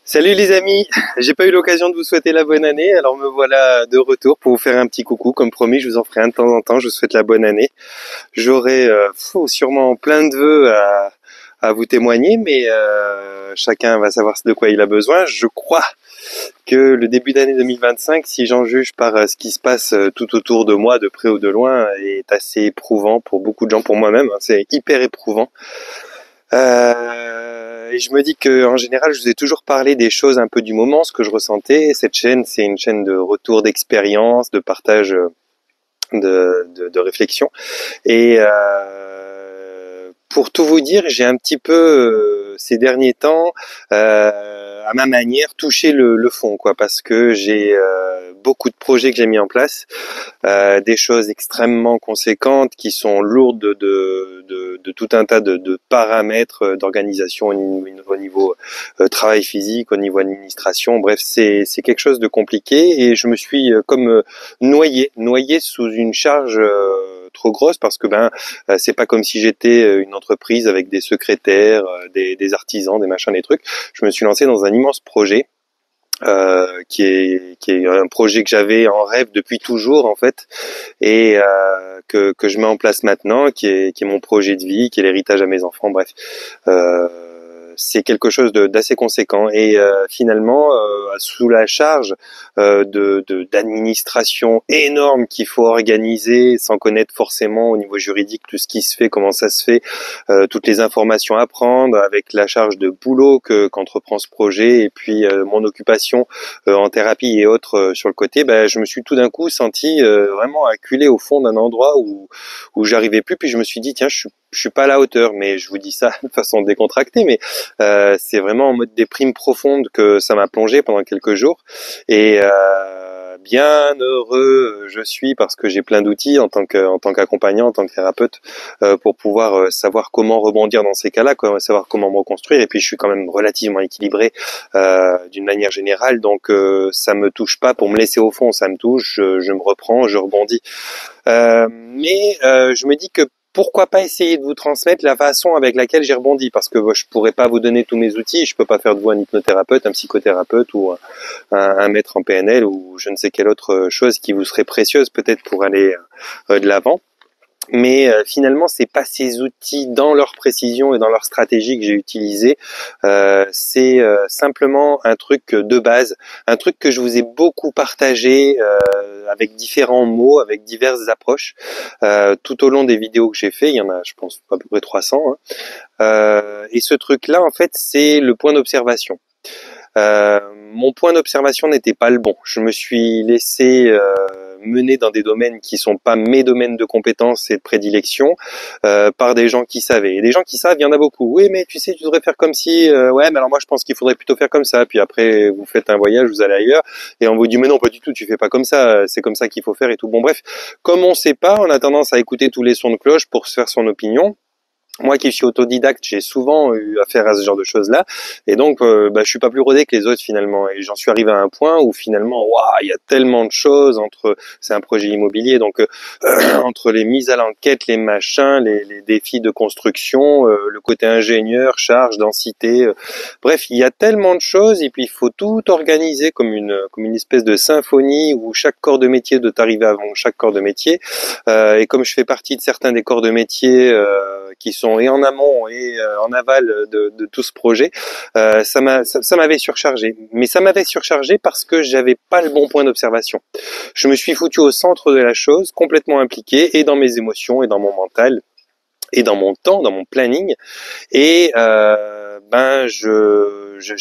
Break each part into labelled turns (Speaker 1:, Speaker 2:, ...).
Speaker 1: Salut les amis, j'ai pas eu l'occasion de vous souhaiter la bonne année, alors me voilà de retour pour vous faire un petit coucou. Comme promis, je vous en ferai un de temps en temps, je vous souhaite la bonne année. J'aurai sûrement plein de vœux à vous témoigner, mais chacun va savoir de quoi il a besoin. Je crois que le début d'année 2025, si j'en juge par ce qui se passe tout autour de moi, de près ou de loin, est assez éprouvant pour beaucoup de gens, pour moi-même, hein, c'est hyper éprouvant. Et je me dis que en général, je vous ai toujours parlé des choses un peu du moment, ce que je ressentais. Cette chaîne, c'est une chaîne de retour d'expérience, de partage de réflexion. Et pour tout vous dire, j'ai un petit peu ces derniers temps, à ma manière, touché le fond, quoi, parce que j'ai beaucoup de projets que j'ai mis en place, des choses extrêmement conséquentes qui sont lourdes de tout un tas de paramètres d'organisation au niveau travail physique, au niveau administration. Bref, c'est quelque chose de compliqué et je me suis comme noyé sous une charge trop grosse parce que c'est pas comme si j'étais une entreprise avec des secrétaires, des artisans, des machins, des trucs. Je me suis lancé dans un immense projet qui est un projet que j'avais en rêve depuis toujours en fait et que je mets en place maintenant, qui est mon projet de vie, qui est l'héritage à mes enfants. Bref, euh, c'est quelque chose d'assez conséquent et finalement sous la charge d'administration énorme qu'il faut organiser sans connaître forcément au niveau juridique tout ce qui se fait, comment ça se fait, toutes les informations à prendre, avec la charge de boulot qu'entreprend ce projet et puis mon occupation en thérapie et autres sur le côté, je me suis tout d'un coup senti vraiment acculé au fond d'un endroit où j'arrivais plus, puis je me suis dit tiens, je suis pas à la hauteur, mais je vous dis ça de façon décontractée, mais c'est vraiment en mode déprime profonde que ça m'a plongé pendant quelques jours et bien heureux je suis parce que j'ai plein d'outils en tant qu'accompagnant, en tant que thérapeute pour pouvoir savoir comment rebondir dans ces cas-là, savoir comment me reconstruire. Et puis je suis quand même relativement équilibré d'une manière générale, donc ça me touche pas pour me laisser au fond, ça me touche, je me reprends, je rebondis. Mais je me dis que pourquoi pas essayer de vous transmettre la façon avec laquelle j'ai rebondi, parce que je pourrais pas vous donner tous mes outils, je peux pas faire de vous un hypnothérapeute, un psychothérapeute ou un maître en PNL ou je ne sais quelle autre chose qui vous serait précieuse peut-être pour aller de l'avant. Mais finalement, c'est pas ces outils dans leur précision et dans leur stratégie que j'ai utilisé. C'est simplement un truc de base, un truc que je vous ai beaucoup partagé avec différents mots, avec diverses approches tout au long des vidéos que j'ai fait. Il y en a, je pense, à peu près 300. Hein. Et ce truc-là, en fait, c'est le point d'observation. Mon point d'observation n'était pas le bon. Je me suis laissé mener dans des domaines qui sont pas mes domaines de compétences et de prédilection par des gens qui savaient. Et des gens qui savent, il y en a beaucoup. Oui, mais tu sais, tu devrais faire comme si. Ouais, mais alors moi je pense qu'il faudrait plutôt faire comme ça. Puis après, vous faites un voyage, vous allez ailleurs, et on vous dit mais non, pas du tout, tu fais pas comme ça. C'est comme ça qu'il faut faire et tout. Bon, bref, comme on sait pas, on a tendance à écouter tous les sons de cloche pour se faire son opinion. Moi qui suis autodidacte, j'ai souvent eu affaire à ce genre de choses-là, et donc je suis pas plus rodé que les autres finalement. Et j'en suis arrivé à un point où finalement, waouh, il y a tellement de choses entre. C'est un projet immobilier, donc entre les mises à l'enquête, les machins, les défis de construction, le côté ingénieur, charge, densité, bref, il y a tellement de choses, et puis il faut tout organiser comme une espèce de symphonie où chaque corps de métier doit arriver avant chaque corps de métier. Et comme je fais partie de certains des corps de métier qui sont et en amont et en aval de tout ce projet, ça m'avait surchargé. Mais ça m'avait surchargé parce que j'avais pas le bon point d'observation. Je me suis foutu au centre de la chose, complètement impliqué, et dans mes émotions, et dans mon mental, et dans mon temps, dans mon planning, et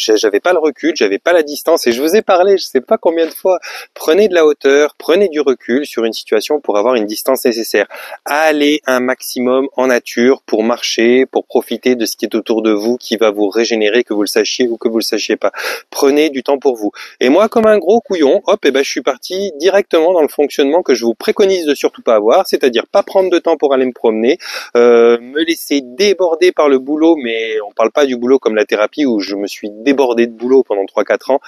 Speaker 1: j'avais pas le recul, j'avais pas la distance, et je vous ai parlé, je sais pas combien de fois, prenez de la hauteur, prenez du recul sur une situation pour avoir une distance nécessaire. Allez un maximum en nature pour marcher, pour profiter de ce qui est autour de vous, qui va vous régénérer, que vous le sachiez ou que vous le sachiez pas. Prenez du temps pour vous. Et moi, comme un gros couillon, je suis parti directement dans le fonctionnement que je vous préconise de surtout pas avoir, c'est-à-dire pas prendre de temps pour aller me promener, me laisser déborder par le boulot, mais on parle pas du boulot comme la thérapie où je me suis suis débordé de boulot pendant 3-4 ans,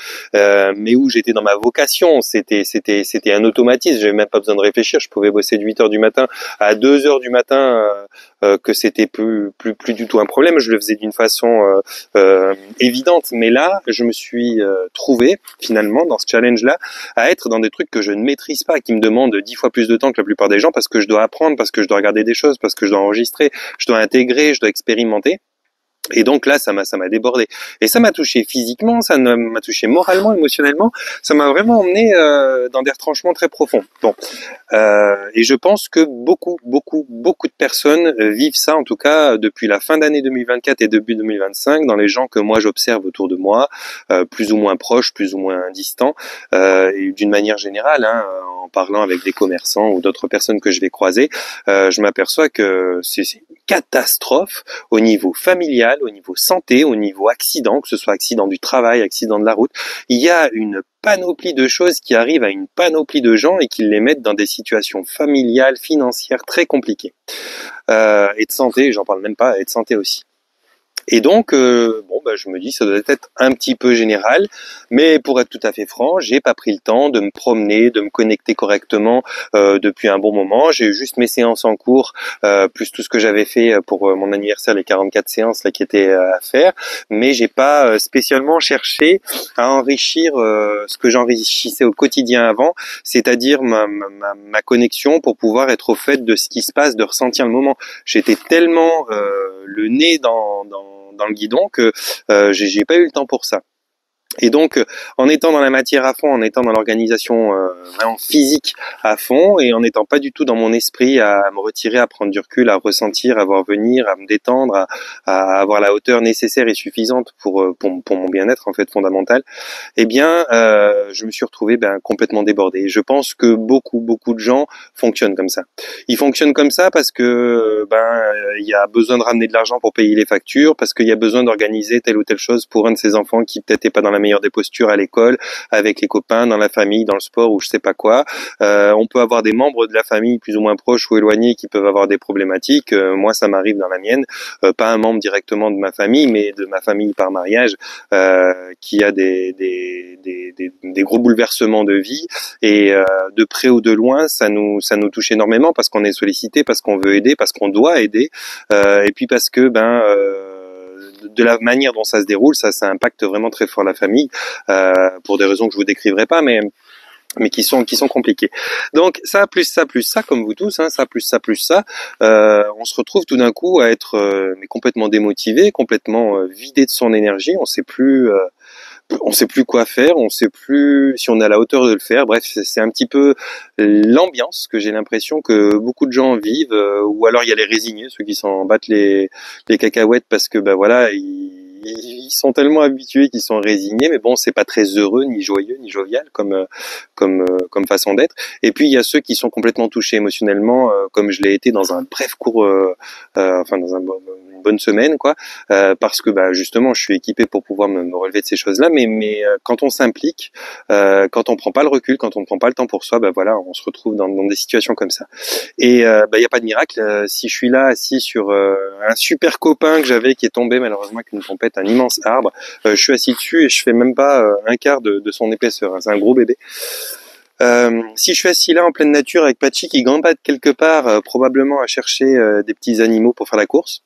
Speaker 1: mais où j'étais dans ma vocation. C'était un automatisme. J'avais même pas besoin de réfléchir. Je pouvais bosser de 8 heures du matin à 2 heures du matin, que c'était plus du tout un problème. Je le faisais d'une façon évidente. Mais là, je me suis trouvé finalement dans ce challenge-là à être dans des trucs que je ne maîtrise pas, qui me demandent 10 fois plus de temps que la plupart des gens, parce que je dois apprendre, parce que je dois regarder des choses, parce que je dois enregistrer, je dois intégrer, je dois expérimenter. Et donc là, ça m'a débordé. Et ça m'a touché physiquement, ça m'a touché moralement, émotionnellement. Ça m'a vraiment emmené dans des retranchements très profonds. Bon, et je pense que beaucoup de personnes vivent ça, en tout cas depuis la fin d'année 2024 et début 2025, dans les gens que moi j'observe autour de moi, plus ou moins proches, plus ou moins distants, et d'une manière générale, hein, en parlant avec des commerçants ou d'autres personnes que je vais croiser, je m'aperçois que c'est une catastrophe au niveau familial, au niveau santé, au niveau accident, que ce soit accident du travail, accident de la route. Il y a une panoplie de choses qui arrivent à une panoplie de gens et qui les mettent dans des situations familiales, financières très compliquées. Et de santé, j'en parle même pas, et de santé aussi. Et donc, je me dis, ça doit être un petit peu général, mais pour être tout à fait franc, j'ai pas pris le temps de me promener, de me connecter correctement depuis un bon moment. J'ai eu juste mes séances en cours, plus tout ce que j'avais fait pour mon anniversaire, les 44 séances là qui étaient à faire, mais j'ai pas spécialement cherché à enrichir ce que j'enrichissais au quotidien avant, c'est-à-dire ma connexion pour pouvoir être au fait de ce qui se passe, de ressentir le moment. J'étais tellement le nez dans le guidon que j'ai pas eu le temps pour ça. Et donc, en étant dans la matière à fond, en étant dans l'organisation vraiment physique à fond, et en n'étant pas du tout dans mon esprit à me retirer, à prendre du recul, à ressentir, à voir venir, à me détendre, à avoir la hauteur nécessaire et suffisante pour mon bien-être en fait fondamental, eh bien, je me suis retrouvé complètement débordé. Et je pense que beaucoup de gens fonctionnent comme ça. Ils fonctionnent comme ça parce que il y a besoin de ramener de l'argent pour payer les factures, parce qu'il y a besoin d'organiser telle ou telle chose pour un de ses enfants qui peut-être n'est pas dans la meilleure des postures à l'école, avec les copains, dans la famille, dans le sport ou je sais pas quoi. On peut avoir des membres de la famille plus ou moins proches ou éloignés qui peuvent avoir des problématiques. Moi, ça m'arrive dans la mienne. Pas un membre directement de ma famille, mais de ma famille par mariage, qui a des gros bouleversements de vie. Et de près ou de loin, ça nous touche énormément parce qu'on est sollicité, parce qu'on veut aider, parce qu'on doit aider, et puis parce que de la manière dont ça se déroule, ça impacte vraiment très fort la famille, pour des raisons que je vous décriverai pas, mais qui sont compliquées. Donc ça plus ça, comme vous tous, hein, ça plus ça, on se retrouve tout d'un coup à être complètement démotivé, complètement vidé de son énergie. On sait plus quoi faire, on sait plus si on est à la hauteur de le faire. Bref, c'est un petit peu l'ambiance que j'ai l'impression que beaucoup de gens vivent, ou alors il y a les résignés, ceux qui s'en battent les cacahuètes parce que ils sont tellement habitués qu'ils sont résignés, mais bon, c'est pas très heureux, ni joyeux, ni jovial comme façon d'être. Et puis il y a ceux qui sont complètement touchés émotionnellement, comme je l'ai été dans un bref cours, dans une bonne semaine, quoi, parce que justement, je suis équipé pour pouvoir me relever de ces choses-là. Mais quand on s'implique, quand on prend pas le recul, quand on prend pas le temps pour soi, on se retrouve dans des situations comme ça. Et y a pas de miracle. Si je suis là assis sur un super copain que j'avais qui est tombé malheureusement avec une tempête, un immense arbre, je suis assis dessus et je fais même pas un quart de son épaisseur, hein. C'est un gros bébé. Si je suis assis là en pleine nature avec Patchy qui gambade quelque part, probablement à chercher des petits animaux pour faire la course,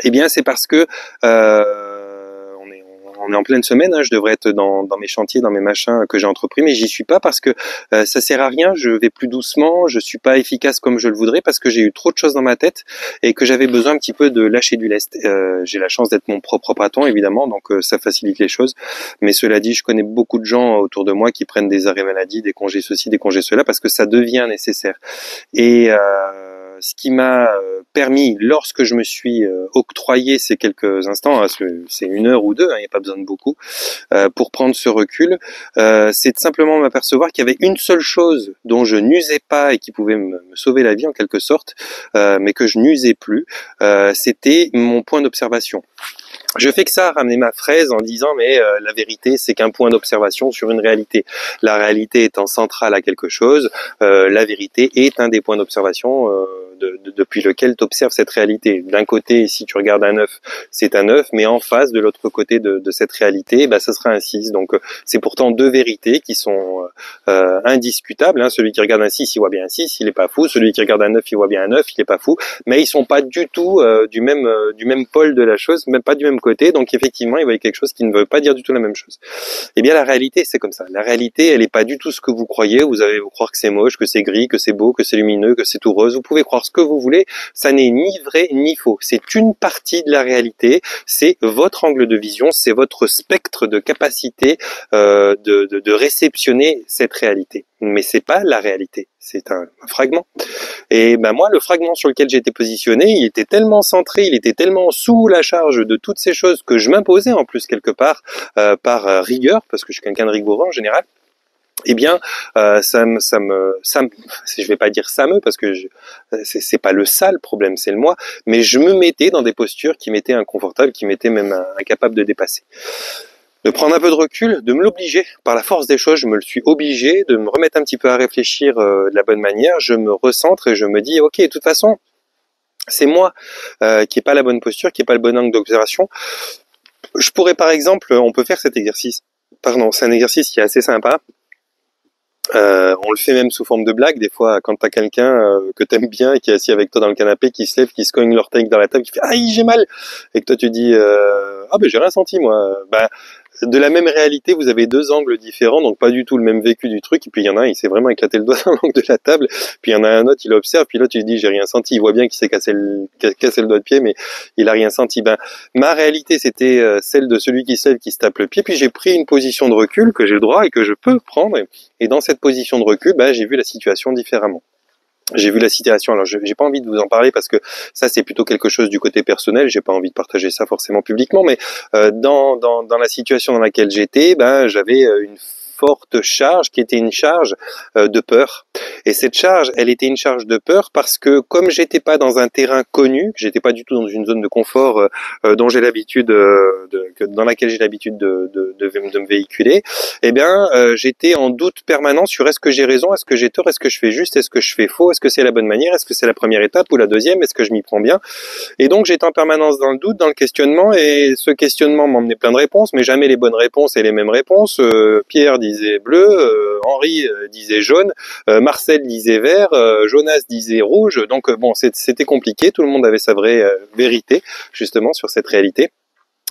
Speaker 1: eh bien c'est parce que on est en pleine semaine, hein, je devrais être dans mes chantiers, dans mes machins que j'ai entrepris, mais j'y suis pas parce que ça sert à rien, je vais plus doucement, je suis pas efficace comme je le voudrais parce que j'ai eu trop de choses dans ma tête et que j'avais besoin un petit peu de lâcher du lest. J'ai la chance d'être mon propre patron évidemment, donc ça facilite les choses, mais cela dit, je connais beaucoup de gens autour de moi qui prennent des arrêts maladie, des congés ceci, des congés cela parce que ça devient nécessaire. Et ce qui m'a permis, lorsque je me suis octroyé ces quelques instants, hein, c'est 1 heure ou 2, il n'y a pas besoin de beaucoup, pour prendre ce recul, c'est de simplement m'apercevoir qu'il y avait une seule chose dont je n'usais pas et qui pouvait me sauver la vie en quelque sorte, mais que je n'usais plus, c'était mon point d'observation. Je fais que ça, ramener ma fraise en disant mais la vérité c'est qu'un point d'observation sur une réalité. La réalité étant centrale à quelque chose, la vérité est un des points d'observation depuis lequel tu observes cette réalité. D'un côté, si tu regardes un œuf, c'est un œuf, mais en face, de l'autre côté de cette réalité, bah, ce sera un 6. Donc c'est pourtant deux vérités qui sont indiscutables. Hein. Celui qui regarde un 6, il voit bien un 6, il est pas fou. Celui qui regarde un 9, il voit bien un 9, il est pas fou. Mais ils sont pas du tout du même pôle de la chose, même pas du même côté. Donc effectivement, il voit quelque chose qui ne veut pas dire du tout la même chose. Eh bien, la réalité, c'est comme ça. La réalité, elle n'est pas du tout ce que vous croyez. Vous allez vous croire que c'est moche, que c'est gris, que c'est beau, que c'est lumineux, que c'est tout rose. Vous pouvez croire ce que vous voulez. Ça n'est ni vrai ni faux. C'est une partie de la réalité. C'est votre angle de vision. C'est votre spectre de capacité de réceptionner cette réalité. Mais c'est pas la réalité. C'est un fragment. Et ben moi, le fragment sur lequel j'étais positionné, il était tellement centré, il était tellement sous la charge de toutes ces choses que je m'imposais en plus quelque part par rigueur, parce que je suis quelqu'un de rigoureux en général. Eh bien, je vais pas dire ça me, parce que c'est pas le ça le problème, c'est le moi, mais je me mettais dans des postures qui m'étaient inconfortables, qui m'étaient même incapables de dépasser. De prendre un peu de recul, de me l'obliger. Par la force des choses, je me le suis obligé, de me remettre un petit peu à réfléchir de la bonne manière. Je me recentre et je me dis, ok, de toute façon, c'est moi qui n'ai pas la bonne posture, qui n'ai pas le bon angle d'observation. Je pourrais par exemple, on peut faire cet exercice. Pardon, c'est un exercice qui est assez sympa. On le fait même sous forme de blague, des fois, quand t'as quelqu'un que t'aimes bien et qui est assis avec toi dans le canapé, qui se lève, qui se cogne l'orteil dans la table, qui fait aïe j'ai mal, et que toi tu dis ah ben j'ai rien senti moi. Bah, de la même réalité, vous avez deux angles différents, donc pas du tout le même vécu du truc. Et puis il y en a un, il s'est vraiment éclaté le doigt dans l'angle de la table. Puis il y en a un autre, il observe, puis l'autre il dit j'ai rien senti. Il voit bien qu'il s'est cassé le doigt de pied, mais il a rien senti. Ben ma réalité c'était celle de celui qui se lève, qui se tape le pied. Puis j'ai pris une position de recul que j'ai le droit et que je peux prendre. Et dans cette position de recul, ben j'ai vu la situation différemment. J'ai vu la situation. Alors, j'ai pas envie de vous en parler parce que ça, c'est plutôt quelque chose du côté personnel. J'ai pas envie de partager ça forcément publiquement, mais dans la situation dans laquelle j'étais, ben, j'avais une forte charge qui était une charge de peur. Et cette charge, elle était une charge de peur parce que comme j'étais pas dans un terrain connu, que j'étais pas du tout dans une zone de confort dont j'ai l'habitude dans laquelle j'ai l'habitude de me véhiculer, eh bien j'étais en doute permanent sur est-ce que j'ai raison, est-ce que j'ai tort, est-ce que je fais juste, est-ce que je fais faux, est-ce que c'est la bonne manière, est-ce que c'est la première étape ou la deuxième, est-ce que je m'y prends bien. Et donc j'étais en permanence dans le doute, dans le questionnement, et ce questionnement m'emmenait plein de réponses, mais jamais les bonnes réponses et les mêmes réponses. Pierre disait bleu, Henri disait jaune, Marcel disait vert, Jonas disait rouge. Donc bon, c'était compliqué, tout le monde avait sa vraie vérité justement sur cette réalité.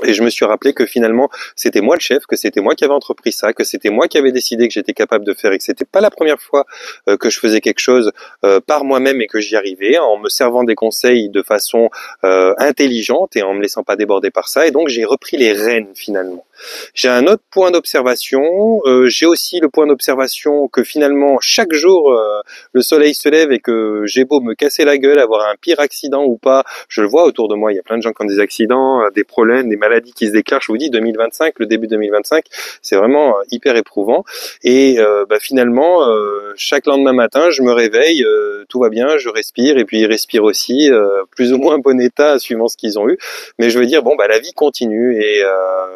Speaker 1: Et je me suis rappelé que finalement, c'était moi le chef, que c'était moi qui avais entrepris ça, que c'était moi qui avais décidé que j'étais capable de faire et que c'était pas la première fois que je faisais quelque chose par moi-même et que j'y arrivais, en me servant des conseils de façon intelligente et en me laissant pas déborder par ça. Et donc, j'ai repris les rênes finalement. J'ai un autre point d'observation. J'ai aussi le point d'observation que finalement, chaque jour, le soleil se lève et que j'ai beau me casser la gueule, avoir un pire accident ou pas, je le vois autour de moi, il y a plein de gens qui ont des accidents, des problèmes, des maladies qui se déclarent. Je vous dis, 2025, le début 2025, c'est vraiment hyper éprouvant. Et finalement, chaque lendemain matin, je me réveille, tout va bien, je respire, et puis ils respirent aussi, plus ou moins bon état, suivant ce qu'ils ont eu. Mais je veux dire, bon, la vie continue, et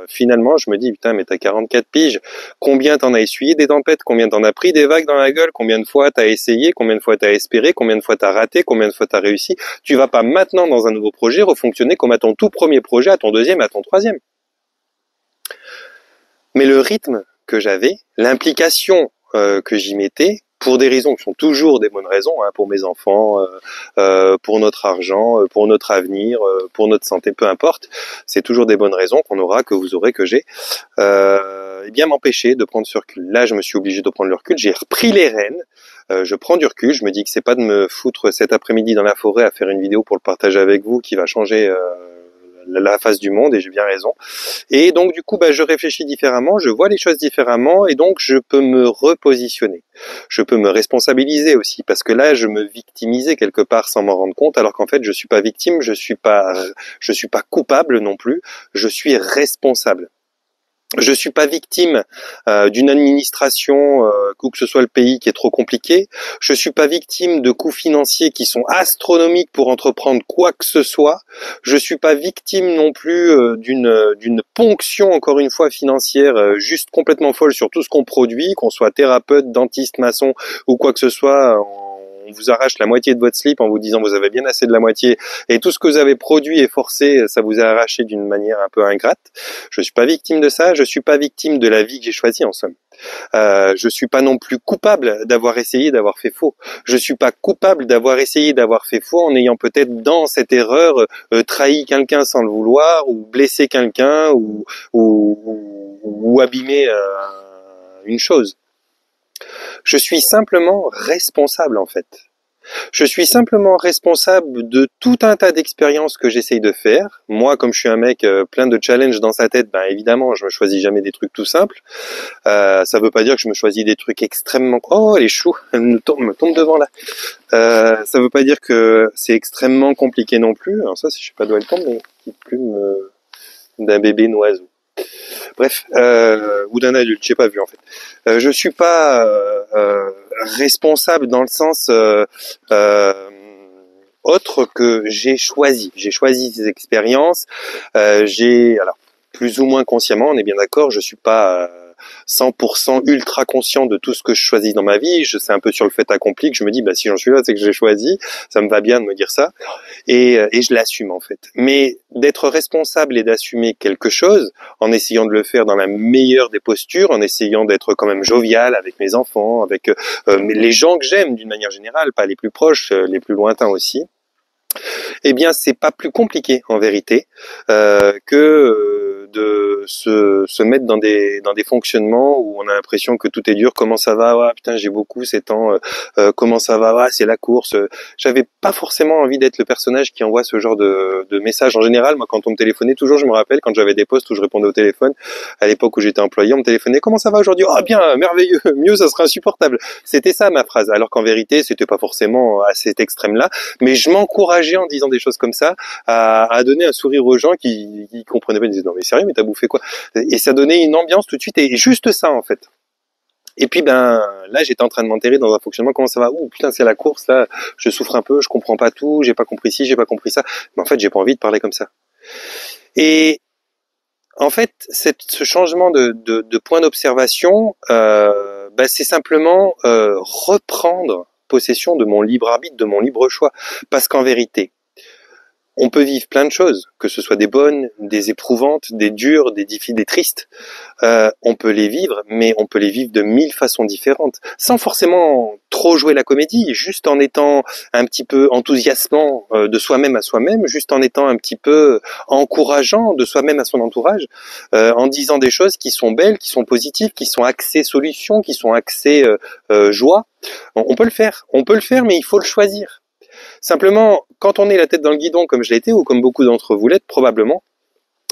Speaker 1: finalement, je me dis, putain, mais t'as 44 piges, combien t'en as essuyé des tempêtes, combien t'en as pris des vagues dans la gueule, combien de fois t'as essayé, combien de fois t'as espéré, combien de fois t'as raté, combien de fois t'as réussi. Tu vas pas maintenant, dans un nouveau projet, refonctionner comme à ton tout premier projet, à ton deuxième, à ton troisième. Mais le rythme que j'avais, l'implication que j'y mettais, pour des raisons qui sont toujours des bonnes raisons, hein, pour mes enfants, pour notre argent, pour notre avenir, pour notre santé, peu importe, c'est toujours des bonnes raisons qu'on aura, que vous aurez, que j'ai, eh bien m'empêcher de prendre ce recul. Là, je me suis obligé de prendre le recul, j'ai repris les rênes, je prends du recul, je me dis que c'est pas de me foutre cet après-midi dans la forêt à faire une vidéo pour le partager avec vous qui va changer la face du monde, et j'ai bien raison. Et donc du coup, je réfléchis différemment, je vois les choses différemment, et donc je peux me repositionner. Je peux me responsabiliser aussi, parce que là, je me victimisais quelque part sans m'en rendre compte, alors qu'en fait, je suis pas victime, je suis pas coupable non plus, je suis responsable. Je suis pas victime d'une administration, où que ce soit le pays, qui est trop compliqué. Je suis pas victime de coûts financiers qui sont astronomiques pour entreprendre quoi que ce soit. Je suis pas victime non plus d'une ponction, encore une fois, financière juste complètement folle sur tout ce qu'on produit, qu'on soit thérapeute, dentiste, maçon ou quoi que ce soit. On vous arrache la moitié de votre slip en vous disant vous avez bien assez de la moitié et tout ce que vous avez produit et forcé, ça vous a arraché d'une manière un peu ingrate. Je suis pas victime de ça, je suis pas victime de la vie que j'ai choisie en somme. Je suis pas non plus coupable d'avoir essayé d'avoir fait faux. Je suis pas coupable d'avoir essayé d'avoir fait faux en ayant peut-être dans cette erreur trahi quelqu'un sans le vouloir ou blessé quelqu'un ou abîmé une chose. Je suis simplement responsable en fait. Je suis simplement responsable de tout un tas d'expériences que j'essaye de faire. Moi, comme je suis un mec plein de challenges dans sa tête, ben évidemment, je me choisis jamais des trucs tout simples. Ça veut pas dire que je me choisis des trucs extrêmement... Oh, les choux, elle me tombe devant là. Ça veut pas dire que c'est extrêmement compliqué non plus. Alors ça, je sais pas d'où elle tombe, mais une petite plume d'un bébé noiseau. Bref, ou d'un adulte, j'ai pas vu en fait. Je suis pas responsable dans le sens autre que j'ai choisi. J'ai choisi ces expériences. Alors plus ou moins consciemment, on est bien d'accord. Je suis pas 100% ultra conscient de tout ce que je choisis dans ma vie. Je sais un peu sur le fait accompli que je me dis, bah si j'en suis là, c'est que j'ai choisi. Ça me va bien de me dire ça. Et je l'assume en fait. Mais d'être responsable et d'assumer quelque chose, en essayant de le faire dans la meilleure des postures, en essayant d'être quand même jovial avec mes enfants, avec les gens que j'aime d'une manière générale, pas les plus proches, les plus lointains aussi. Eh bien, c'est pas plus compliqué en vérité que de se mettre dans des fonctionnements où on a l'impression que tout est dur. Comment ça va? Ah, putain, j'ai beaucoup ces temps. Comment ça va? Ah, c'est la course. J'avais pas forcément envie d'être le personnage qui envoie ce genre de messages. En général, moi, quand on me téléphonait, toujours, je me rappelle quand j'avais des postes où je répondais au téléphone. À l'époque où j'étais employé, on me téléphonait. Comment ça va aujourd'hui? Ah, bien, merveilleux. Mieux, ça sera insupportable. C'était ça ma phrase. Alors qu'en vérité, c'était pas forcément à cet extrême-là, mais je m'encourageais en disant des choses comme ça à donner un sourire aux gens qui comprenaient pas. Ils disaient non mais sérieux, mais t'as bouffé quoi? Et ça donnait une ambiance tout de suite, et juste ça en fait. Et puis ben là j'étais en train de m'enterrer dans un fonctionnement. Comment ça va? Ouh putain, c'est la course là, je souffre un peu, je comprends pas tout, j'ai pas compris ci, j'ai pas compris ça. Mais en fait j'ai pas envie de parler comme ça. Et en fait ce changement de point d'observation, c'est simplement reprendre possession de mon libre arbitre, de mon libre choix. Parce qu'en vérité, on peut vivre plein de choses, que ce soit des bonnes, des éprouvantes, des dures, des difficiles, des tristes. On peut les vivre, mais on peut les vivre de 1000 façons différentes, sans forcément trop jouer la comédie, juste en étant un petit peu enthousiasmant de soi-même à soi-même, juste en étant un petit peu encourageant de soi-même à son entourage, en disant des choses qui sont belles, qui sont positives, qui sont axées solution, qui sont axées joie. On peut le faire, mais il faut le choisir. Simplement, quand on est la tête dans le guidon comme je l'ai été, ou comme beaucoup d'entre vous l'êtes probablement,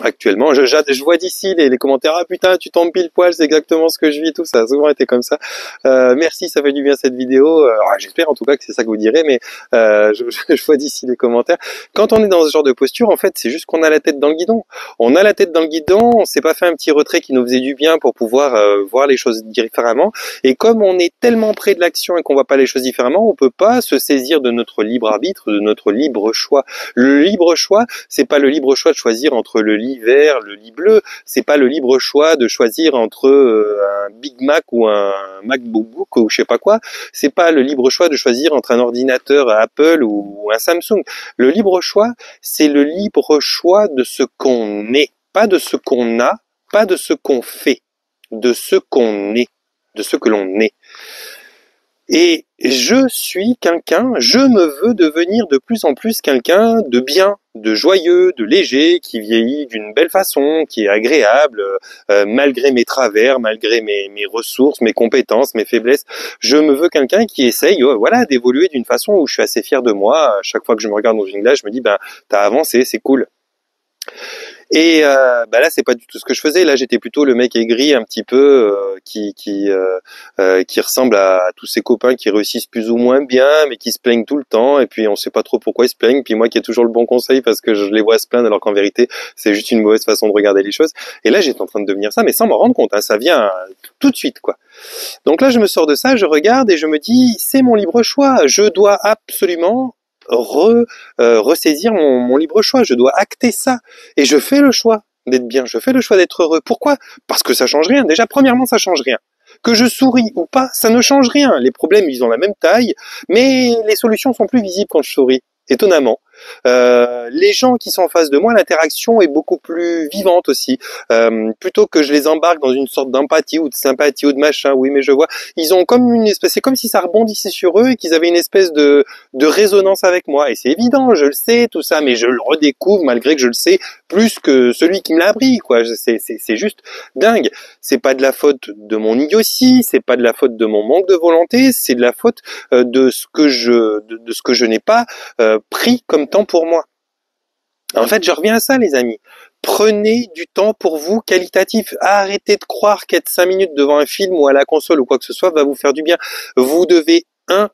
Speaker 1: actuellement, je vois d'ici les commentaires, ah putain, tu tombes pile poil, c'est exactement ce que je vis, tout ça a souvent été comme ça. Merci, ça fait du bien cette vidéo. J'espère en tout cas que c'est ça que vous direz, mais je vois d'ici les commentaires. Quand on est dans ce genre de posture, en fait, c'est juste qu'on a la tête dans le guidon. On a la tête dans le guidon, on s'est pas fait un petit retrait qui nous faisait du bien pour pouvoir voir les choses différemment. Et comme on est tellement près de l'action et qu'on voit pas les choses différemment, on peut pas se saisir de notre libre arbitre, de notre libre choix. Le libre choix, c'est pas le libre choix de choisir entre le lit vert, le lit bleu, c'est pas le libre choix de choisir entre un Big Mac ou un MacBook ou je sais pas quoi, c'est pas le libre choix de choisir entre un ordinateur Apple ou un Samsung. Le libre choix, c'est le libre choix de ce qu'on est, pas de ce qu'on a, pas de ce qu'on fait, de ce qu'on est, de ce que l'on est. Et je suis quelqu'un, je me veux devenir de plus en plus quelqu'un de bien, de joyeux, de léger, qui vieillit d'une belle façon, qui est agréable, malgré mes travers, malgré mes ressources, mes compétences, mes faiblesses. Je me veux quelqu'un qui essaye, voilà, d'évoluer d'une façon où je suis assez fier de moi. À chaque fois que je me regarde dans une glace, je me dis, ben, t'as avancé, c'est cool. Et là, c'est pas du tout ce que je faisais. Là, j'étais plutôt le mec aigri, un petit peu, qui ressemble à tous ses copains qui réussissent plus ou moins bien, mais qui se plaignent tout le temps. Et puis, on sait pas trop pourquoi ils se plaignent. Puis moi, qui ai toujours le bon conseil parce que je les vois se plaindre, alors qu'en vérité, c'est juste une mauvaise façon de regarder les choses. Et là, j'étais en train de devenir ça, mais sans m'en rendre compte. Hein, ça vient tout de suite, quoi. Donc là, je me sors de ça, je regarde et je me dis, c'est mon libre choix. Je dois absolument ressaisir mon libre choix. Je dois acter ça. Et je fais le choix d'être bien. Je fais le choix d'être heureux. Pourquoi? Parce que ça change rien. Déjà, premièrement, ça change rien. Que je souris ou pas, ça ne change rien. Les problèmes, ils ont la même taille, mais les solutions sont plus visibles quand je souris. Étonnamment. Les gens qui sont en face de moi, l'interaction est beaucoup plus vivante aussi. Plutôt que je les embarque dans une sorte d'empathie ou de sympathie ou de machin, oui mais je vois, ils ont comme une espèce, c'est comme si ça rebondissait sur eux et qu'ils avaient une espèce de résonance avec moi. Et c'est évident, je le sais, tout ça, mais je le redécouvre malgré que je le sais plus que celui qui me l'a appris, quoi. C'est juste dingue. C'est pas de la faute de mon idiotie, c'est pas de la faute de mon manque de volonté, c'est de la faute de ce que je n'ai pas pris comme temps pour moi. En fait, je reviens à ça, les amis. Prenez du temps pour vous qualitatif. Arrêtez de croire qu'être 5 minutes devant un film ou à la console ou quoi que ce soit va vous faire du bien. Vous devez en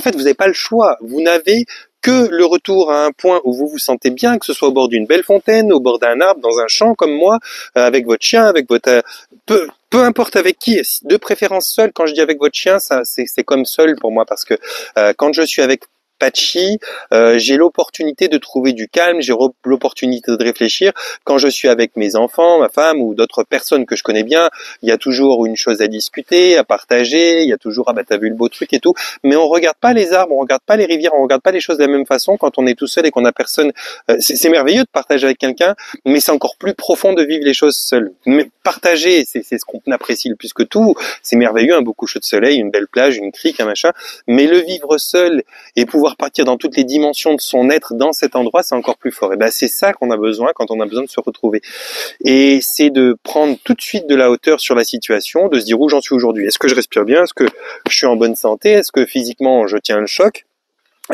Speaker 1: fait, vous n'avez pas le choix. Vous n'avez que le retour à un point où vous vous sentez bien, que ce soit au bord d'une belle fontaine, au bord d'un arbre, dans un champ comme moi, avec votre chien, avec votre peu importe avec qui, de préférence seul. Quand je dis avec votre chien, ça c'est comme seul pour moi parce que quand je suis avec Patchy, j'ai l'opportunité de trouver du calme, j'ai l'opportunité de réfléchir. Quand je suis avec mes enfants, ma femme ou d'autres personnes que je connais bien, il y a toujours une chose à discuter, à partager, il y a toujours ah bah t'as vu le beau truc et tout, mais on regarde pas les arbres, on regarde pas les rivières, on regarde pas les choses de la même façon quand on est tout seul et qu'on a personne. C'est merveilleux de partager avec quelqu'un, mais c'est encore plus profond de vivre les choses seul. Mais partager, c'est ce qu'on apprécie le plus que tout. C'est merveilleux, un beau coucher de soleil, une belle plage, une crique, un machin, mais le vivre seul et pouvoir partir dans toutes les dimensions de son être dans cet endroit, c'est encore plus fort. Et ben c'est ça qu'on a besoin quand on a besoin de se retrouver. Et c'est de prendre tout de suite de la hauteur sur la situation, de se dire où j'en suis aujourd'hui. Est-ce que je respire bien? Est-ce que je suis en bonne santé? Est-ce que physiquement je tiens le choc?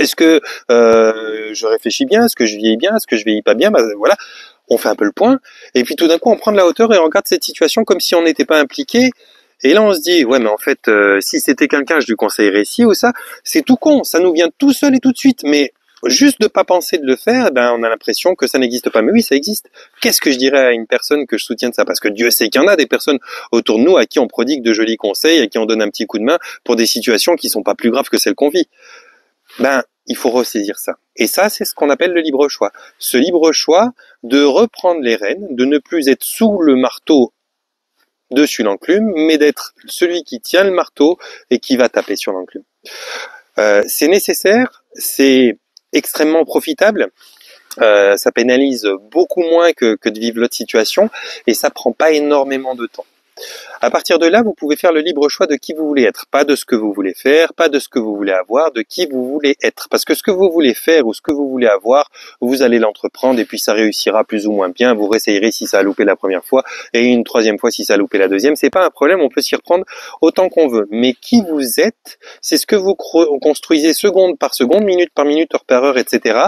Speaker 1: Est-ce que je réfléchis bien? Est-ce que je vieillis bien? Est-ce que je vieillis pas bien? Ben, voilà, on fait un peu le point. Et puis tout d'un coup, on prend de la hauteur et on regarde cette situation comme si on n'était pas impliqué. Et là, on se dit, ouais, mais en fait, si c'était quelqu'un, je lui conseillerais ci ou ça. C'est tout con, ça nous vient tout seul et tout de suite. Mais juste de pas penser de le faire, ben, on a l'impression que ça n'existe pas. Mais oui, ça existe. Qu'est-ce que je dirais à une personne que je soutiens de ça? Parce que Dieu sait qu'il y en a des personnes autour de nous à qui on prodigue de jolis conseils, à qui on donne un petit coup de main pour des situations qui sont pas plus graves que celles qu'on vit. Ben, il faut ressaisir ça. Et ça, c'est ce qu'on appelle le libre choix. Ce libre choix de reprendre les rênes, de ne plus être sous le marteau dessus l'enclume, mais d'être celui qui tient le marteau et qui va taper sur l'enclume. C'est nécessaire, c'est extrêmement profitable, ça pénalise beaucoup moins que de vivre l'autre situation, et ça prend pas énormément de temps. À partir de là, vous pouvez faire le libre choix de qui vous voulez être, pas de ce que vous voulez faire, pas de ce que vous voulez avoir, de qui vous voulez être. Parce que ce que vous voulez faire ou ce que vous voulez avoir, vous allez l'entreprendre et puis ça réussira plus ou moins bien. Vous réessayerez si ça a loupé la première fois et une troisième fois si ça a loupé la deuxième. C'est pas un problème, on peut s'y reprendre autant qu'on veut. Mais qui vous êtes, c'est ce que vous construisez seconde par seconde, minute par minute, heure par heure, etc.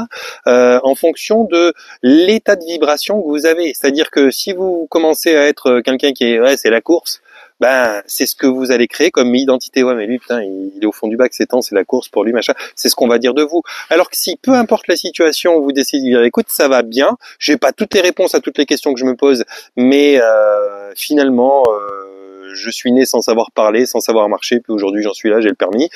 Speaker 1: En fonction de l'état de vibration que vous avez. C'est-à-dire que si vous commencez à être quelqu'un qui est, ouais, c'est la course, ben c'est ce que vous allez créer comme identité. Ouais, mais lui, putain, il est au fond du bac, c'est temps, c'est la course pour lui, machin. C'est ce qu'on va dire de vous. Alors que si, peu importe la situation, vous décidez de dire, écoute, ça va bien, j'ai pas toutes les réponses à toutes les questions que je me pose, mais finalement, je suis né sans savoir parler, sans savoir marcher, puis aujourd'hui j'en suis là, j'ai le permis.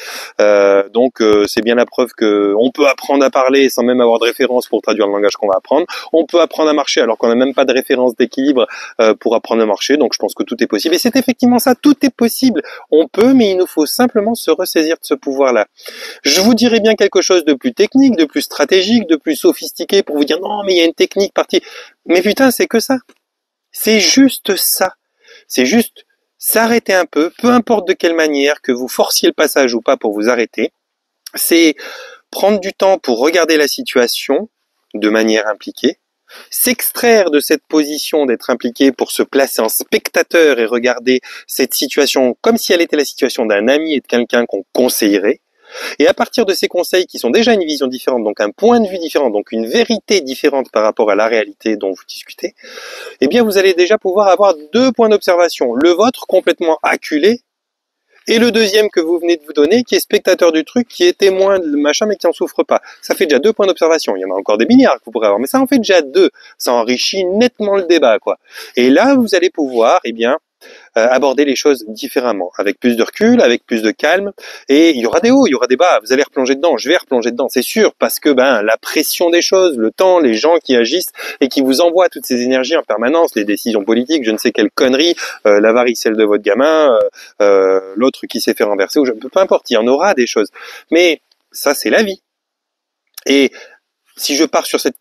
Speaker 1: Donc c'est bien la preuve que on peut apprendre à parler sans même avoir de référence pour traduire le langage qu'on va apprendre. On peut apprendre à marcher alors qu'on n'a même pas de référence d'équilibre pour apprendre à marcher. Donc je pense que tout est possible. Et c'est effectivement ça, tout est possible. On peut, mais il nous faut simplement se ressaisir de ce pouvoir-là. Je vous dirais bien quelque chose de plus technique, de plus stratégique, de plus sophistiqué pour vous dire non, mais il y a une technique partie. Mais putain, c'est que ça. C'est juste ça. C'est juste s'arrêter un peu importe de quelle manière, que vous forciez le passage ou pas pour vous arrêter. C'est prendre du temps pour regarder la situation de manière impliquée, s'extraire de cette position d'être impliqué pour se placer en spectateur et regarder cette situation comme si elle était la situation d'un ami et de quelqu'un qu'on conseillerait, Et à partir de ces conseils qui sont déjà une vision différente, donc un point de vue différent, donc une vérité différente par rapport à la réalité dont vous discutez, eh bien vous allez déjà pouvoir avoir deux points d'observation. Le vôtre complètement acculé, et le deuxième que vous venez de vous donner, qui est spectateur du truc, qui est témoin de machin, mais qui en souffre pas. Ça fait déjà deux points d'observation. Il y en a encore des milliards que vous pourrez avoir, mais ça en fait déjà deux. Ça enrichit nettement le débat, quoi. Et là, vous allez pouvoir, eh bien, aborder les choses différemment, avec plus de recul, avec plus de calme, et il y aura des hauts, il y aura des bas, vous allez replonger dedans, je vais replonger dedans, c'est sûr, parce que la pression des choses, le temps, les gens qui agissent et qui vous envoient toutes ces énergies en permanence, les décisions politiques, je ne sais quelle connerie, la varicelle de votre gamin, l'autre qui s'est fait renverser, ou peu importe, il y en aura des choses, mais ça c'est la vie. Et si je pars sur cette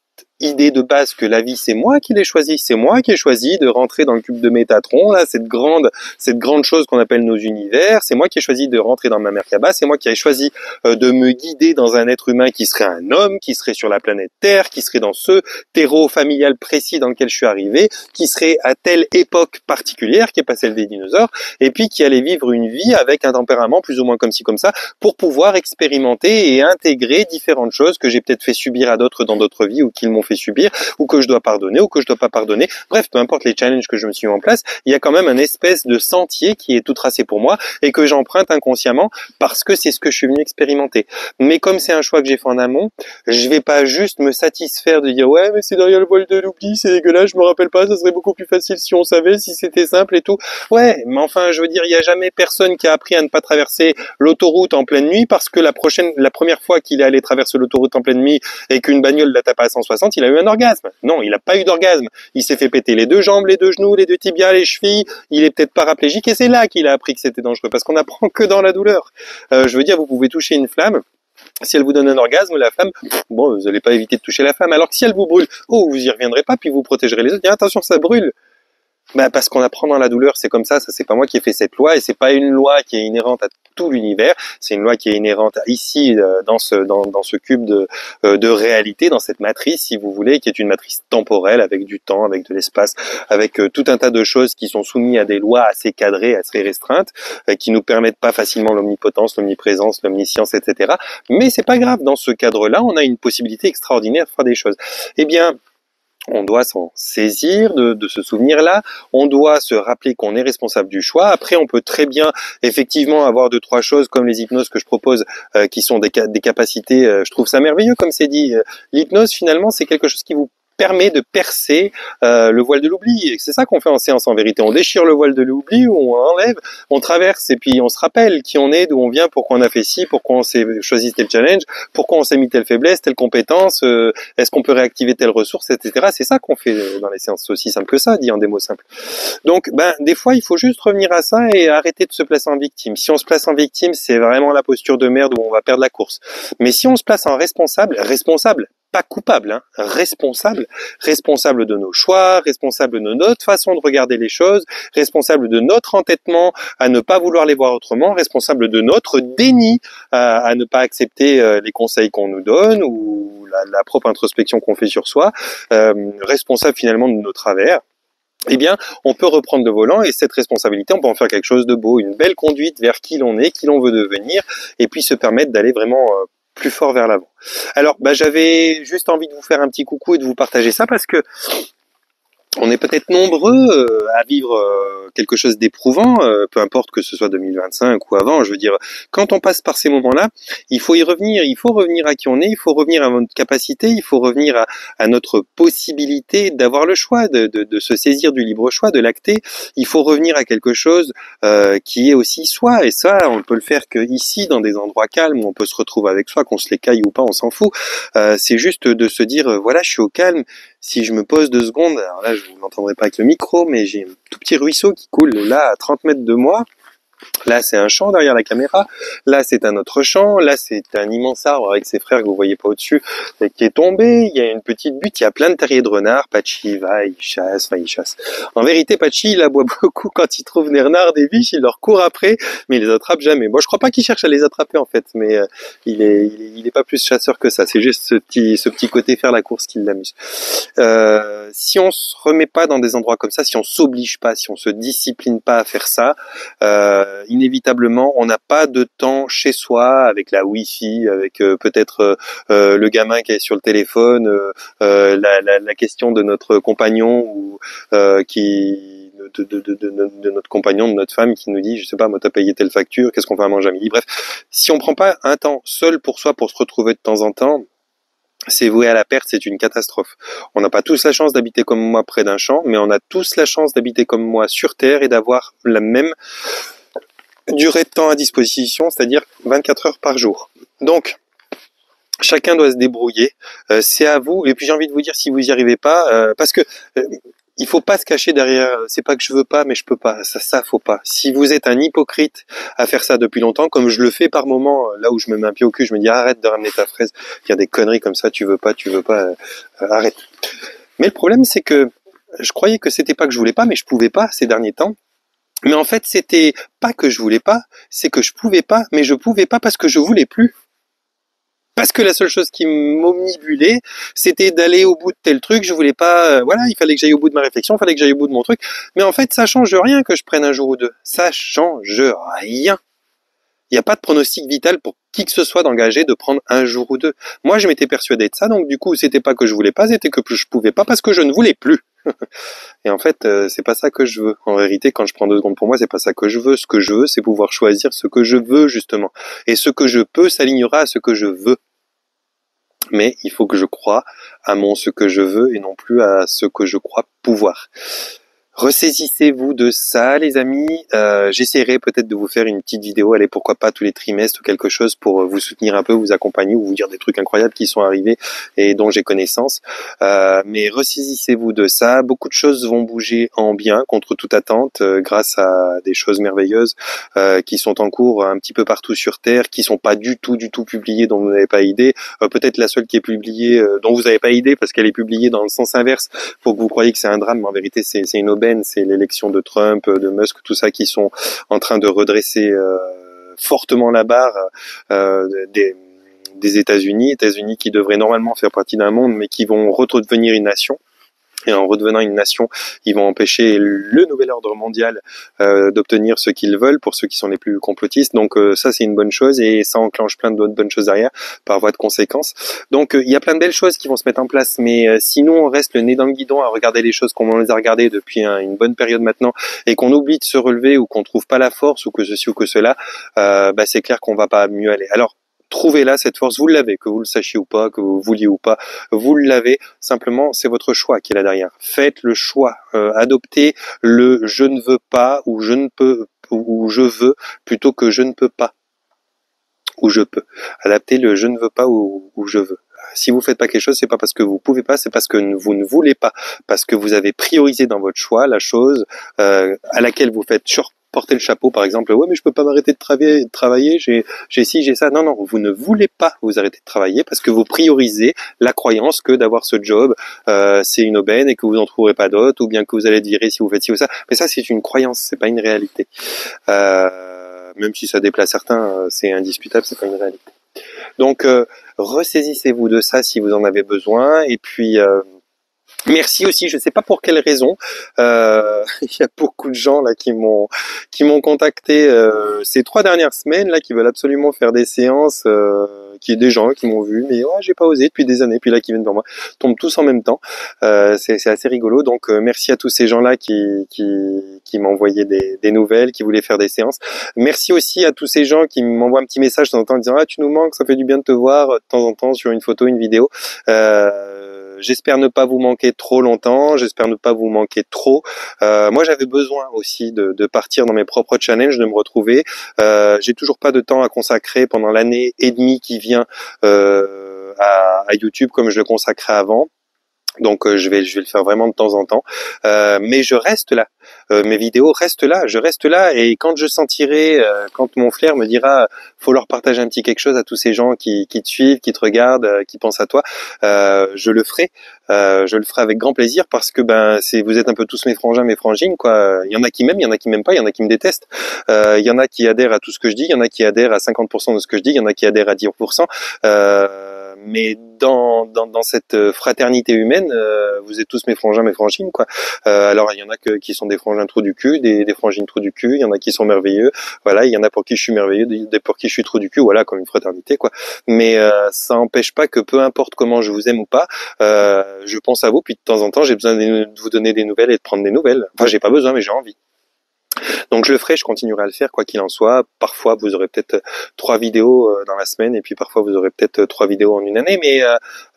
Speaker 1: idée de base que la vie c'est moi qui l'ai choisi, c'est moi qui ai choisi de rentrer dans le cube de Métatron, là, cette grande chose qu'on appelle nos univers, c'est moi qui ai choisi de rentrer dans ma Merkaba, c'est moi qui ai choisi de me guider dans un être humain qui serait un homme, qui serait sur la planète Terre, qui serait dans ce terreau familial précis dans lequel je suis arrivé, qui serait à telle époque particulière, qui est pas celle des dinosaures, et puis qui allait vivre une vie avec un tempérament plus ou moins comme ci comme ça, pour pouvoir expérimenter et intégrer différentes choses que j'ai peut-être fait subir à d'autres dans d'autres vies ou qu'ils m'ont fait subir, ou que je dois pardonner, ou que je dois pas pardonner. Bref, peu importe les challenges que je me suis mis en place, il y a quand même un espèce de sentier qui est tout tracé pour moi et que j'emprunte inconsciemment parce que c'est ce que je suis venu expérimenter. Mais comme c'est un choix que j'ai fait en amont, je vais pas juste me satisfaire de dire ouais mais c'est derrière le voile de l'oubli, c'est dégueulasse, je me rappelle pas, ça serait beaucoup plus facile si on savait, si c'était simple et tout. Ouais, mais enfin je veux dire, il y a jamais personne qui a appris à ne pas traverser l'autoroute en pleine nuit parce que la première fois qu'il est allé traverser l'autoroute en pleine nuit et qu'une bagnole l'a tapé à 160, il a eu un orgasme. Non, il n'a pas eu d'orgasme. Il s'est fait péter les deux jambes, les deux genoux, les deux tibias, les chevilles. Il est peut-être paraplégique et c'est là qu'il a appris que c'était dangereux parce qu'on n'apprend que dans la douleur. Je veux dire, vous pouvez toucher une flamme. Si elle vous donne un orgasme, la flamme, bon, vous n'allez pas éviter de toucher la flamme. Alors que si elle vous brûle, oh, vous y reviendrez pas, puis vous protégerez les autres. Bien, attention, ça brûle. Parce qu'on apprend dans la douleur, c'est comme ça c'est pas moi qui ai fait cette loi et c'est pas une loi qui est inhérente à tout l'univers, c'est une loi qui est inhérente ici dans ce cube de réalité, dans cette matrice si vous voulez, qui est une matrice temporelle avec du temps, avec de l'espace, avec tout un tas de choses qui sont soumises à des lois assez cadrées, assez restreintes, qui nous permettent pas facilement l'omnipotence, l'omniprésence, l'omniscience, etc. Mais c'est pas grave, dans ce cadre-là, on a une possibilité extraordinaire de faire des choses. Eh bien, on doit s'en saisir de ce souvenir-là. On doit se rappeler qu'on est responsable du choix. Après, on peut très bien, effectivement, avoir deux, trois choses comme les hypnoses que je propose, qui sont des capacités. Je trouve ça merveilleux, comme c'est dit. L'hypnose, finalement, c'est quelque chose qui vous permet de percer le voile de l'oubli. C'est ça qu'on fait en séance en vérité. On déchire le voile de l'oubli, on enlève, on traverse et puis on se rappelle qui on est, d'où on vient, pourquoi on a fait ci, pourquoi on s'est choisi tel challenge, pourquoi on s'est mis telle faiblesse, telle compétence, est-ce qu'on peut réactiver telle ressource, etc. C'est ça qu'on fait dans les séances. C'est aussi simple que ça, dit en des mots simples. Donc, des fois, il faut juste revenir à ça et arrêter de se placer en victime. Si on se place en victime, c'est vraiment la posture de merde où on va perdre la course. Mais si on se place en responsable, pas coupable, hein, responsable de nos choix, responsable de notre façon de regarder les choses, responsable de notre entêtement à ne pas vouloir les voir autrement, responsable de notre déni à ne pas accepter les conseils qu'on nous donne ou la propre introspection qu'on fait sur soi, responsable finalement de nos travers. Eh bien, on peut reprendre le volant et cette responsabilité, on peut en faire quelque chose de beau, une belle conduite vers qui l'on est, qui l'on veut devenir, et puis se permettre d'aller vraiment plus fort vers l'avant. Alors, j'avais juste envie de vous faire un petit coucou et de vous partager ça parce que on est peut-être nombreux à vivre quelque chose d'éprouvant, peu importe que ce soit 2025 ou avant. Je veux dire, quand on passe par ces moments-là, il faut y revenir. Il faut revenir à qui on est, il faut revenir à notre capacité, il faut revenir à notre possibilité d'avoir le choix, de se saisir du libre choix, de l'acter. Il faut revenir à quelque chose qui est aussi soi. Et ça, on peut le faire que ici, dans des endroits calmes où on peut se retrouver avec soi, qu'on se l'écaille ou pas, on s'en fout. C'est juste de se dire, voilà, je suis au calme. Si je me pose 2 secondes, alors là, vous n'entendrez pas avec le micro, mais j'ai un tout petit ruisseau qui coule là à 30 mètres de moi. Là, c'est un champ derrière la caméra. Là, c'est un autre champ. Là, c'est un immense arbre avec ses frères que vous voyez pas au-dessus, qui est tombé. Il y a une petite butte. Il y a plein de terriers de renards. Patchy va, il chasse. En vérité, Patchy, il aboie beaucoup quand il trouve des renards, des biches. Il leur court après, mais il les attrape jamais. Moi, je crois pas qu'il cherche à les attraper, en fait, mais il est pas plus chasseur que ça. C'est juste ce petit côté faire la course qui l'amuse. Si on se remet pas dans des endroits comme ça, si on s'oblige pas, si on se discipline pas à faire ça, inévitablement, on n'a pas de temps chez soi avec la Wi-Fi, avec peut-être le gamin qui est sur le téléphone, la question de notre compagnon ou de notre compagnon, de notre femme qui nous dit, je sais pas, moi t'as payé telle facture, qu'est-ce qu'on fait à manger à midi. Bref, si on prend pas un temps seul pour soi pour se retrouver de temps en temps, c'est voué à la perte, c'est une catastrophe. On n'a pas tous la chance d'habiter comme moi près d'un champ, mais on a tous la chance d'habiter comme moi sur Terre et d'avoir la même durée de temps à disposition, c'est-à-dire 24 heures par jour. Donc, chacun doit se débrouiller, c'est à vous. Et puis j'ai envie de vous dire, si vous y arrivez pas, parce que il faut pas se cacher derrière, c'est pas que je veux pas, mais je peux pas. Ça faut pas. Si vous êtes un hypocrite à faire ça depuis longtemps, comme je le fais par moment, là où je me mets un pied au cul, je me dis arrête de ramener ta fraise. Il y a des conneries comme ça, tu veux pas, arrête. Mais le problème, c'est que je croyais que c'était pas que je voulais pas, mais je pouvais pas ces derniers temps. Mais en fait, c'était pas que je voulais pas, c'est que je pouvais pas, mais je pouvais pas parce que je voulais plus. Parce que la seule chose qui m'omnibulait, c'était d'aller au bout de tel truc. Je voulais pas, voilà, il fallait que j'aille au bout de ma réflexion, il fallait que j'aille au bout de mon truc. Mais en fait, ça change rien que je prenne un jour ou deux. Ça change rien. Il n'y a pas de pronostic vital pour qui que ce soit d'engager de prendre un jour ou deux. Moi, je m'étais persuadé de ça, donc du coup, c'était pas que je voulais pas, c'était que je pouvais pas parce que je ne voulais plus. Et en fait, c'est pas ça que je veux. En vérité, quand je prends 2 secondes pour moi, c'est pas ça que je veux. Ce que je veux, c'est pouvoir choisir ce que je veux, justement. Et ce que je peux s'alignera à ce que je veux. Mais il faut que je croie à mon ce que je veux et non plus à ce que je crois pouvoir. Ressaisissez-vous de ça, les amis. J'essaierai peut-être de vous faire une petite vidéo, allez, pourquoi pas tous les trimestres ou quelque chose pour vous soutenir un peu, vous accompagner ou vous dire des trucs incroyables qui sont arrivés et dont j'ai connaissance. Mais ressaisissez-vous de ça. Beaucoup de choses vont bouger en bien contre toute attente grâce à des choses merveilleuses qui sont en cours un petit peu partout sur Terre, qui sont pas du tout publiées, dont vous n'avez pas idée. Peut-être la seule qui est publiée, dont vous n'avez pas idée parce qu'elle est publiée dans le sens inverse pour que vous croyiez que c'est un drame, mais en vérité c'est une aubaine. C'est l'élection de Trump, de Musk, tout ça qui sont en train de redresser fortement la barre des États-Unis qui devraient normalement faire partie d'un monde, mais qui vont redevenir une nation. Et en redevenant une nation, ils vont empêcher le nouvel ordre mondial d'obtenir ce qu'ils veulent pour ceux qui sont les plus complotistes. Donc ça, c'est une bonne chose et ça enclenche plein d'autres bonnes choses derrière par voie de conséquence. Donc il y a plein de belles choses qui vont se mettre en place, mais sinon on reste le nez dans le guidon à regarder les choses comme on les a regardées depuis une bonne période maintenant et qu'on oublie de se relever ou qu'on trouve pas la force ou que ceci ou que cela, c'est clair qu'on va pas mieux aller. Alors, trouvez-la, cette force, vous l'avez, que vous le sachiez ou pas, que vous vouliez ou pas, vous l'avez, simplement c'est votre choix qui est là derrière. Faites le choix, adoptez le je ne veux pas ou je ne peux ou je veux plutôt que je ne peux pas ou je peux. Adaptez le je ne veux pas ou je veux. Si vous faites pas quelque chose, c'est pas parce que vous pouvez pas, c'est parce que vous ne voulez pas, parce que vous avez priorisé dans votre choix la chose à laquelle vous faites porter le chapeau, par exemple, ouais, mais je peux pas m'arrêter de travailler, j'ai ci, j'ai ça. Non, non, vous ne voulez pas vous arrêter de travailler parce que vous priorisez la croyance que d'avoir ce job, c'est une aubaine et que vous n'en trouverez pas d'autres, ou bien que vous allez être viré si vous faites ci ou ça. Mais ça, c'est une croyance, c'est pas une réalité. Même si ça déplaît à certains, c'est indiscutable, c'est pas une réalité. Donc, ressaisissez-vous de ça si vous en avez besoin, et puis, merci aussi, je sais pas pour quelle raison, il y a beaucoup de gens là qui m'ont contacté ces 3 dernières semaines là qui veulent absolument faire des séances, qui est des gens qui m'ont vu mais ouais, j'ai pas osé depuis des années, puis là qui viennent vers moi, tombent tous en même temps. C'est assez rigolo, donc merci à tous ces gens là qui m'envoyaient des nouvelles, qui voulaient faire des séances. Merci aussi à tous ces gens qui m'envoient un petit message de temps en temps en disant ah tu nous manques, ça fait du bien de te voir de temps en temps sur une photo, une vidéo. J'espère ne pas vous manquer trop longtemps, j'espère ne pas vous manquer trop. Moi, j'avais besoin aussi de partir dans mes propres challenges, de me retrouver. J'ai toujours pas de temps à consacrer pendant l'année et demie qui vient à YouTube comme je le consacrais avant. Donc je vais le faire vraiment de temps en temps, mais je reste là, mes vidéos restent là, je reste là, et quand je sentirai, quand mon flair me dira faut leur partager un petit quelque chose à tous ces gens qui te suivent, qui te regardent, qui pensent à toi, je le ferai avec grand plaisir, parce que vous êtes un peu tous mes frangins, mes frangines, quoi. Il y en a qui m'aiment, il y en a qui m'aiment pas, il y en a qui me détestent, il y en a qui adhèrent à tout ce que je dis, il y en a qui adhèrent à 50% de ce que je dis, il y en a qui adhèrent à 10%, mais dans cette fraternité humaine, vous êtes tous mes frangins, mes frangines, quoi. Alors il y en a qui sont des frangins trous du cul, des frangines trous du cul, il y en a qui sont merveilleux, voilà, il y en a pour qui je suis merveilleux, des pour qui je suis trou du cul, voilà, comme une fraternité, quoi. Mais ça n'empêche pas que peu importe comment je vous aime ou pas, je pense à vous, puis de temps en temps j'ai besoin de vous donner des nouvelles et de prendre des nouvelles. Enfin, j'ai pas besoin, mais j'ai envie. Donc je le ferai, je continuerai à le faire quoi qu'il en soit. Parfois vous aurez peut-être 3 vidéos dans la semaine et puis parfois vous aurez peut-être 3 vidéos en une année, mais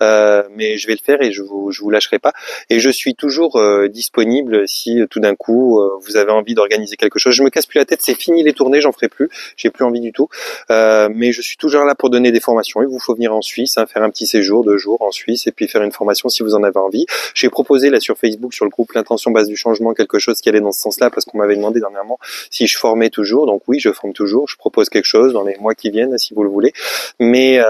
Speaker 1: je vais le faire et je vous lâcherai pas. Et je suis toujours disponible si tout d'un coup vous avez envie d'organiser quelque chose. Je me casse plus la tête, c'est fini les tournées, j'en ferai plus, j'ai plus envie du tout. Mais je suis toujours là pour donner des formations. Il vous faut venir en Suisse, hein, faire un petit séjour 2 jours en Suisse et puis faire une formation si vous en avez envie. J'ai proposé là sur Facebook, sur le groupe L'Intention Base du Changement, quelque chose qui allait dans ce sens-là parce qu'on m'avait demandé dernièrement si je formais toujours. Donc oui, je forme toujours, je propose quelque chose dans les mois qui viennent si vous le voulez. Mais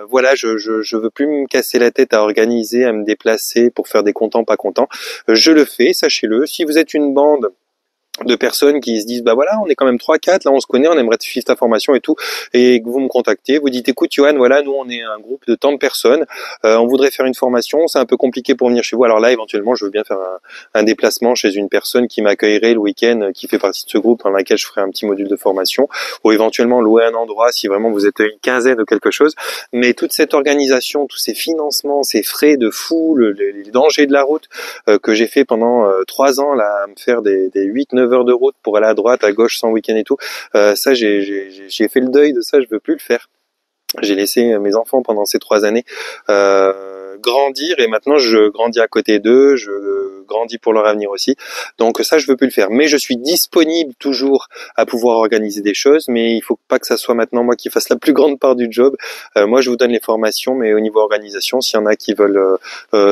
Speaker 1: voilà, je veux plus me casser la tête à organiser, à me déplacer pour faire des contents, pas contents. Je le fais, sachez-le. Si vous êtes une bande de personnes qui se disent bah voilà, on est quand même 3-4, là on se connaît, on aimerait suivre ta formation et tout, et que vous me contactez, vous dites écoute Johan, voilà, nous on est un groupe de tant de personnes, on voudrait faire une formation, c'est un peu compliqué pour venir chez vous, alors là éventuellement je veux bien faire un déplacement chez une personne qui m'accueillerait le week-end, qui fait partie de ce groupe dans lequel je ferai un petit module de formation, ou éventuellement louer un endroit si vraiment vous êtes une quinzaine ou quelque chose, mais toute cette organisation, tous ces financements, ces frais de fou, les dangers de la route que j'ai fait pendant 3 ans là, à me faire des 8-9 heures de route pour aller à droite, à gauche, sans week-end et tout. Ça, j'ai fait le deuil de ça, je veux plus le faire. J'ai laissé mes enfants pendant ces 3 années grandir et maintenant je grandis à côté d'eux, je grandis pour leur avenir aussi. Donc ça, je veux plus le faire. Mais je suis disponible toujours à pouvoir organiser des choses, mais il faut pas que ça soit maintenant moi qui fasse la plus grande part du job. Moi, je vous donne les formations, mais au niveau organisation, s'il y en a qui veulent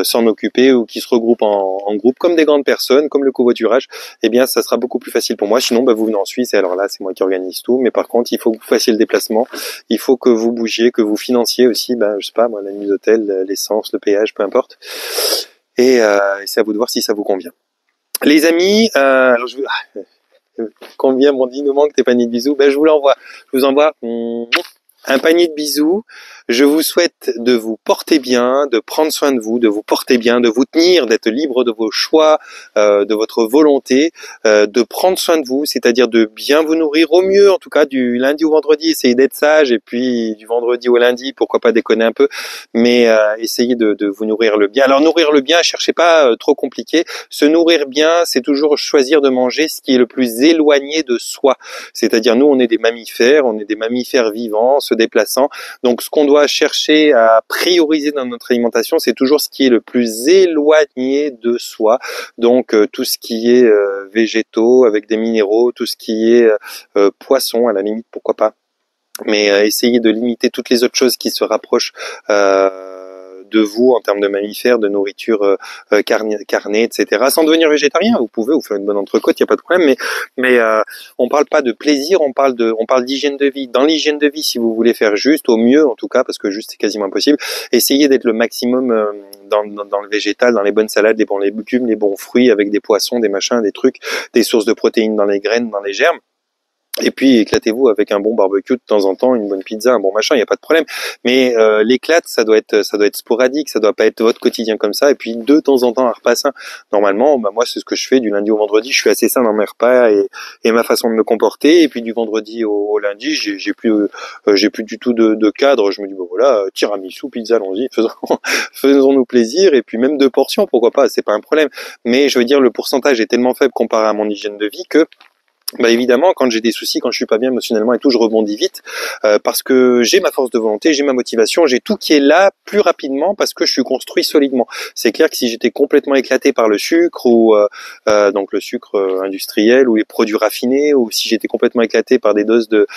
Speaker 1: s'en occuper ou qui se regroupent en groupe comme des grandes personnes, comme le covoiturage, eh bien, ça sera beaucoup plus facile pour moi. Sinon, vous venez en Suisse et alors là, c'est moi qui organise tout. Mais par contre, il faut que vous fassiez le déplacement, il faut que vous bougiez, que vous financiez aussi, je sais pas, moi, la nuit d'hôtel, l'essence, le péage, peu importe. Et c'est à vous de voir si ça vous convient. Les amis, alors combien m'ont dit nous manque tes paniers de bisous, je vous l'envoie. Je vous envoie un panier de bisous. Je vous souhaite de vous porter bien, de prendre soin de vous porter bien, de vous tenir, d'être libre de vos choix, de votre volonté, de prendre soin de vous, c'est-à-dire de bien vous nourrir au mieux, en tout cas du lundi au vendredi, essayez d'être sage, et puis du vendredi au lundi, pourquoi pas déconner un peu, mais essayez de vous nourrir le bien. Alors nourrir le bien, cherchez pas trop compliqué. Se nourrir bien, c'est toujours choisir de manger ce qui est le plus éloigné de soi. C'est-à-dire nous, on est des mammifères vivants, se déplaçant. Donc ce qu'on doit chercher à prioriser dans notre alimentation, c'est toujours ce qui est le plus éloigné de soi. Donc tout ce qui est végétaux avec des minéraux, tout ce qui est poisson à la limite, pourquoi pas. Mais essayez de limiter toutes les autres choses qui se rapprochent de vous en termes de mammifères, de nourriture carnée, etc. Sans devenir végétarien, vous pouvez vous faire une bonne entrecôte, il n'y a pas de problème, mais on parle pas de plaisir, on parle d'hygiène de vie. Dans l'hygiène de vie, si vous voulez faire juste, au mieux en tout cas, parce que juste c'est quasiment impossible, essayez d'être le maximum dans le végétal, dans les bonnes salades, les bons légumes, les bons fruits, avec des poissons, des machins, des trucs, des sources de protéines dans les graines, dans les germes. Et puis éclatez-vous avec un bon barbecue de temps en temps, une bonne pizza, un bon machin, il n'y a pas de problème. Mais l'éclate, ça doit être sporadique, ça doit pas être votre quotidien comme ça. Et puis de temps en temps un repas sain. Normalement, moi c'est ce que je fais du lundi au vendredi. Je suis assez sain dans mes repas et ma façon de me comporter. Et puis du vendredi au lundi, j'ai plus du tout de cadre. Je me dis voilà, tiramisu, pizza, allons-y, faisons-nous plaisir. Et puis même 2 portions, pourquoi pas, c'est pas un problème. Mais je veux dire, le pourcentage est tellement faible comparé à mon hygiène de vie que évidemment, quand j'ai des soucis, quand je suis pas bien émotionnellement et tout, je rebondis vite parce que j'ai ma force de volonté, j'ai ma motivation, j'ai tout qui est là plus rapidement parce que je suis construit solidement. C'est clair que si j'étais complètement éclaté par le sucre ou donc le sucre industriel ou les produits raffinés, ou si j'étais complètement éclaté par des doses de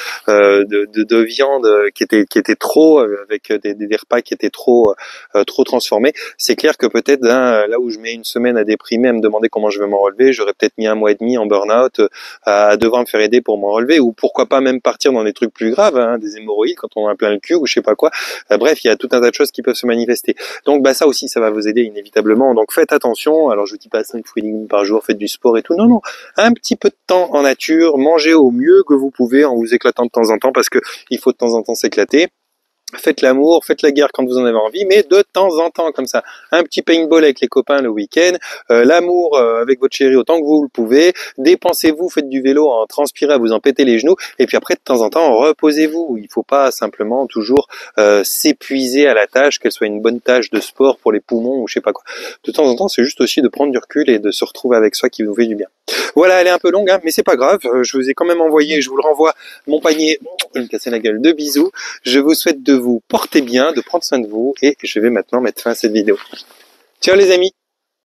Speaker 1: viande qui étaient trop avec des repas qui étaient trop transformés, c'est clair que peut-être là où je mets une semaine à déprimer, à me demander comment je vais m'en relever, j'aurais peut-être mis 1 mois et demi en burn-out à devoir me faire aider pour m'en relever, ou pourquoi pas même partir dans des trucs plus graves, des hémorroïdes quand on a plein le cul ou je sais pas quoi. Bref, il y a tout un tas de choses qui peuvent se manifester. Donc ça aussi, ça va vous aider inévitablement. Donc faites attention. Alors je vous dis pas 5 fruits et légumes par jour, faites du sport et tout. Non, un petit peu de temps en nature, mangez au mieux que vous pouvez en vous éclatant de temps en temps, parce que il faut de temps en temps s'éclater. Faites l'amour, faites la guerre quand vous en avez envie, mais de temps en temps comme ça. Un petit paintball avec les copains le week-end, l'amour avec votre chérie autant que vous le pouvez, dépensez-vous, faites du vélo, en transpirez à vous en péter les genoux, et puis après de temps en temps reposez-vous. Il ne faut pas simplement toujours s'épuiser à la tâche, qu'elle soit une bonne tâche de sport pour les poumons ou je sais pas quoi. De temps en temps, c'est juste aussi de prendre du recul et de se retrouver avec soi qui vous fait du bien. Voilà, elle est un peu longue, hein, mais c'est pas grave. Je vous ai quand même envoyé, je vous le renvoie, mon panier. Je vais me casser la gueule. De bisous. Je vous souhaite de vous porter bien, de prendre soin de vous, et je vais maintenant mettre fin à cette vidéo. Ciao les amis!